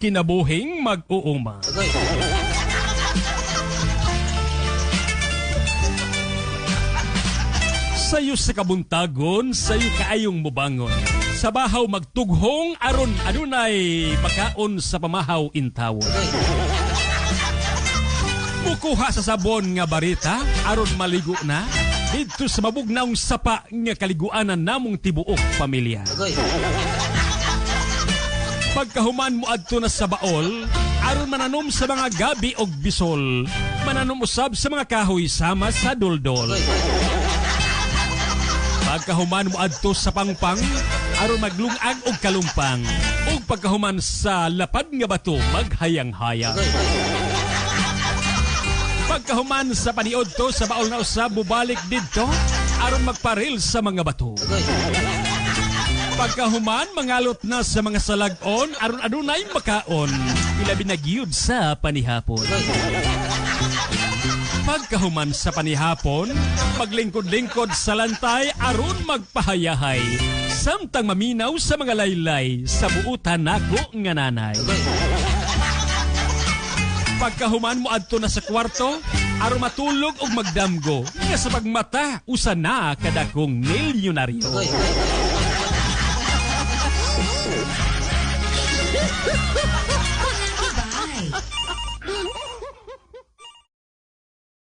kinabuhing mag-uuma. Sayo sa kabuntagon, sayo kaayong mubangon. Sa bahaw magtughong aron adunay pagkaon sa pamahaw intawon. Mukuha sa sabon nga barita aron maligo na dito sa mabugnaong sapa nga kaliguanan namong tibuok pamilya. Pagkahuman mo adto na sa baol aron mananom sa mga gabi og bisol, mananom usab sa mga kahoy sama sa doldol. Pagkahuman mo adto sa pangpang aron maglungag og kalumpang, ug pagkahuman sa lapad nga bato maghayang-hayang. Pagkahuman sa paniodto sa baol na usab bubalik didto aron magparil sa mga bato. Pagkahuman mangalot na sa mga salag-on aron adunay makaon, ilabi na gyud sa panihapon. Pagkahuman sa panihapon, maglingkod-lingkod sa lantay aron magpahayahay, samtang maminaw sa mga laylay sa buutan nako nga nanay. Pagkahuman mo adto na sa kwarto, aron matulog og magdamgo, nga sa pagmata usa na kadakong milyonaryo. Bye.